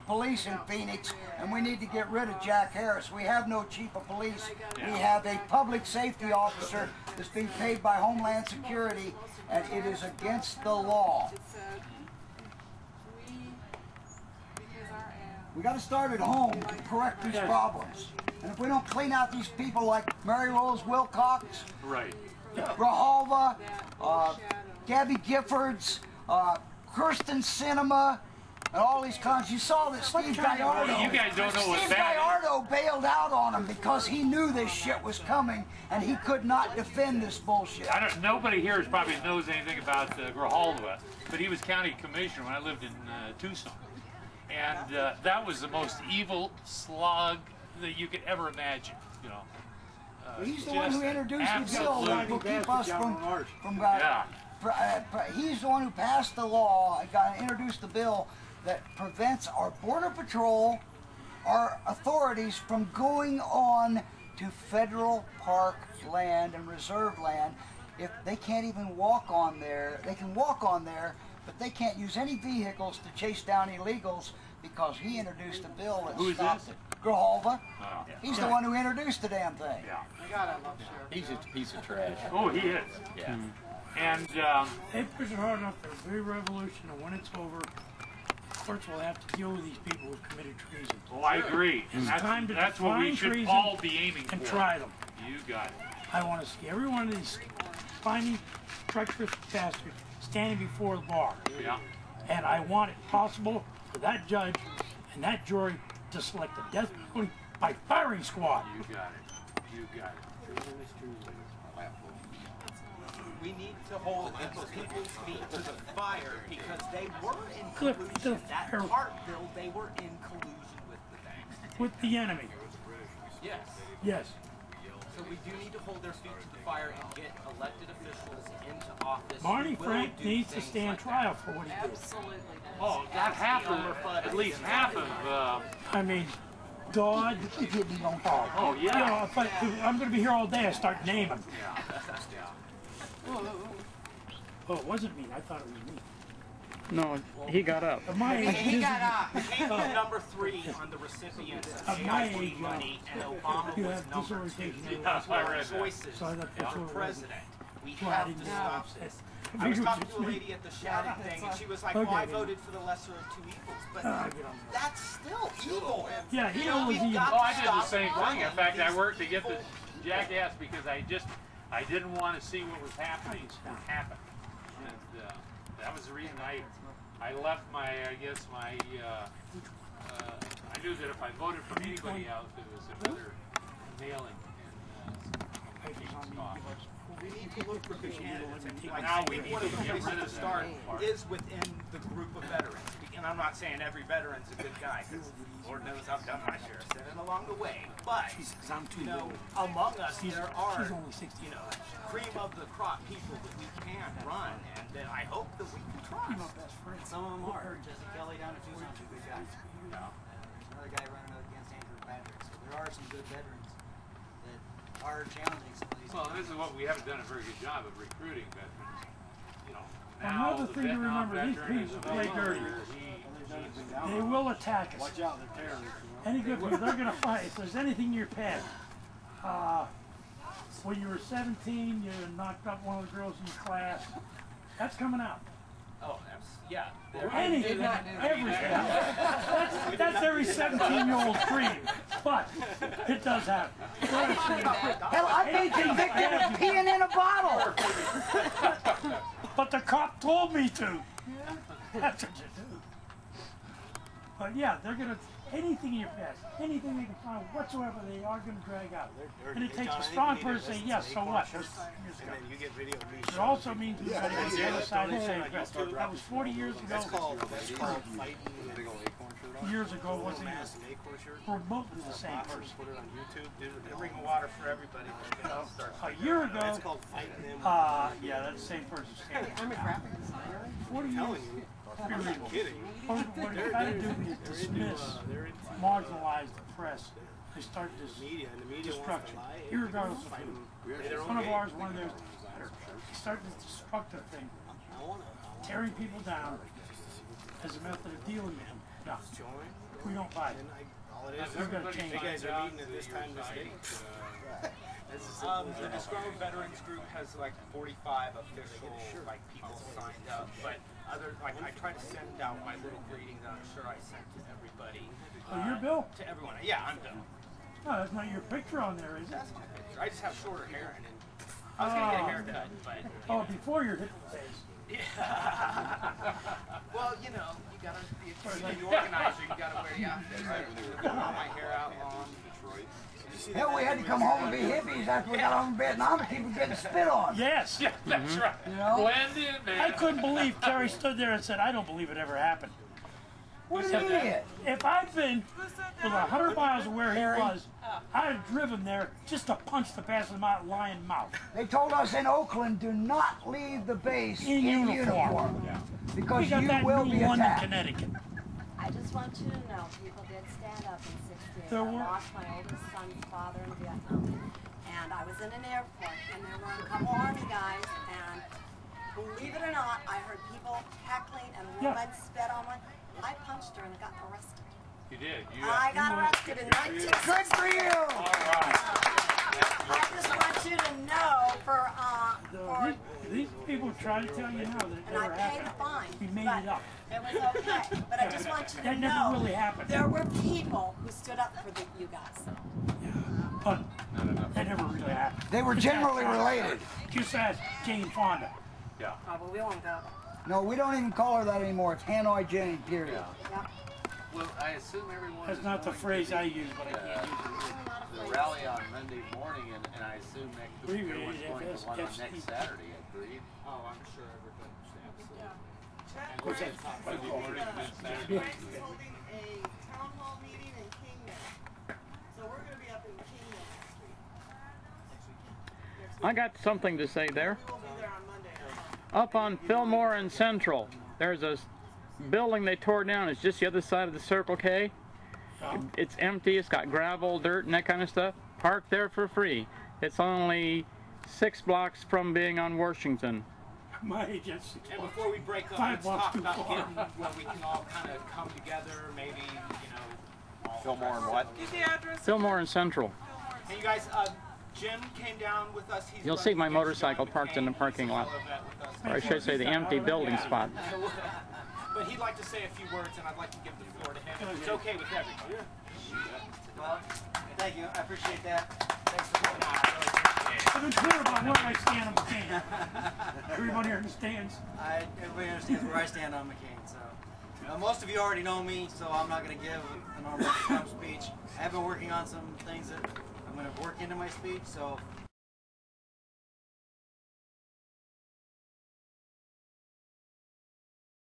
police in Phoenix, and we need to get rid of Jack Harris. We have no chief of police. We have a public safety officer that's being paid by Homeland Security, and it is against the law. We got to start at home to correct these problems. And if we don't clean out these people like Mary Rose Wilcox, Grijalva, Gabby Giffords, Kirsten Sinema, and all these cons, you saw that Steve Gallardo. You guys don't know what Steve Gallardo bailed out on him because he knew this shit was coming and he could not defend this bullshit. Nobody here probably knows anything about Grijalva, but he was county commissioner when I lived in Tucson. And that was the most evil slog that you could ever imagine, you know. He's the one who introduced the bill that will keep us from he's the one who passed the law and introduced the bill that prevents our Border Patrol, our authorities from going on to federal park land and reserve land. If they can't even walk on there, they can walk on there, but they can't use any vehicles to chase down illegals because he introduced a bill that stopped it. Grijalva. He's the one who introduced the damn thing. He's just a piece of trash. Oh, he is. Yeah. And they push it hard enough, there'll be a revolution, and when it's over, courts will have to deal with these people who've committed treason. Oh, I agree. And that's what we should all be aiming for. And try them. You got it. I want to see every one of these spiny, treacherous bastards standing before the bar. Yeah. And I want it possible for that judge and that jury to select a death penalty by firing squad. You got it. You got it. We need to hold people's feet to the fire because they were in collusion. That part bill, they were in collusion with the banks. With the enemy. Yes. Yes. So we do need to hold their feet to the fire and get elected officials into office. Marty Frank needs to stand trial for what he did. Absolutely. Oh, got half of, at least half of. I mean, God. Oh, yeah. You know, if I'm going to be here all day, I start naming. Oh, it wasn't me. I thought it was me. No, he got up. My age, he got up. He was number 3 on the recipients of my age, money, and Obama was number 2. Choices for president. We have to stop this. I was talking to a lady at the shouting thing, and she was like, well, I voted for the lesser of two evils. But that's still evil. Yeah, he was evil. Oh, I did the same thing. In fact, I worked to get the jackass because I didn't want to see what was happening happen. And that was the reason I left my, I knew that if I voted for anybody else, it was another nailing. We need to look for good candidates. I think one of the places to start is within the group of veterans. And I'm not saying every veteran's a good guy, because Lord knows I've done my share of sinning along the way. But, you know, among us there are, you know, cream of the crop people that we can run, and that I hope that we can trust. Some of them are. Jesse Kelly down at Tucson's a good guy. There's another guy running against Andrew Patrick. So there are some good veterans that are challenging some of these. Well, this is what we haven't done a very good job of recruiting veterans. You know, another thing to remember: these people play dirty. They will attack us. Watch out, they're terrorists. Any good people, they're going to fight. If there's anything in your past, when you were 17, you knocked up one of the girls in your class. That's coming out. Oh, yeah. Anything, everything. That's every 17-year-old dream, but it does happen. Hell, I've been convicted of peeing in a bottle. But the cop told me to. That's what you do. But yeah, they're gonna anything in your past, anything they can find whatsoever, they are gonna drag out. And it takes a strong person to say yes. So what? It also means we've got to get the other side and say that was 40 years ago. Years ago wasn't remotely the same person. Bring water for everybody. A year ago, yeah, that's the same person. I'm a graphic designer. 40 years. What they try to do is dismiss, marginalize the press. They start this destruction, irregardless of who. One of ours, one of theirs, they start this destructive thing, tearing people down as a method of dealing with them. No. We don't buy it. All it is, We're gonna change you it. guys are meeting at this time this day. The Disgruntled Veterans Group has like 45 official like people signed up, but other like I try to send out my little greeting that I'm sure I sent to everybody. Oh, you're Bill? To everyone. Yeah, I'm Bill. No, that's not your picture on there, is it? That's my picture. I just have shorter hair and I was gonna get a haircut, but Oh, before your hip phase. well, you know, you gotta be a organizer. You gotta wear the outfit, right? My hair out long. Hell, we had to come home and be hippies after we got home from Vietnam to keep from getting spit on. Yes. Yeah, that's right. You know? Blend in, man. I couldn't believe Terry stood there and said, I don't believe it ever happened. What an idiot. If I'd been with 100 miles of where he was, I'd have driven there just to punch the bastard out lion mouth. They told us in Oakland, do not leave the base In uniform. because We got you that will in be London, attacked. Connecticut. I just want you to know, people did stand up in 68. There I were- lost my oldest son's father in Vietnam. And I was in an airport, and there were a couple Army guys, and believe it or not, I heard people heckling, and a woman spit on me. I punched her and got arrested. You did. I got arrested in 1960. Good for you. All right. I just want you to know for These people try to tell you now that it and I never paid a happened. fine. We made but it up. It was okay. But I just want you to That know never really happened. there were people who stood up for you guys. But that never really happened. They were generally related. Just ask Jane Fonda. Yeah. Oh, but we won't go. No, we don't even call her that anymore. It's Hanoi Jane, period. Yep. Well, I assume everyone That's is not the going phrase to I use, but I can't use the rally on Monday morning, and I assume next week Abbreviated everyone's going to one on FSFC. next Saturday, agreed? Oh, I'm sure everybody absolutely. it. What's that? Monday morning, then Saturday. Yeah. Holding a town hall meeting in Kingman. So we're going to be up in Kingman next week. I got something to say there. We will be there on Monday. Up on Fillmore and Central, there's a building they tore down. It's just the other side of the Circle K. It's empty. It's got gravel, dirt, and that kind of stuff. Park there for free. It's only 6 blocks from being on Washington. My agent's And before we break up, 5 let's blocks talk too about far. getting where we can all kind of come together, maybe, you know. all Fillmore and what? Give the address. Fillmore and Central. Hey, you guys, Jim came down with us. He's You'll see my running against motorcycle John parked in the McCain. parking lot. He's a fellow vet with us. Or I should say the empty building spot. But he'd like to say a few words, and I'd like to give the floor to him. If it's okay with everybody. Well, thank you. I appreciate that. Thanks for coming I've been clear about where I stand on McCain. Everybody understands. Everybody understands where I stand on McCain. So most of you already know me, so I'm not going to give a normal Trump speech. I have been working on some things that I'm going to work into my speech. So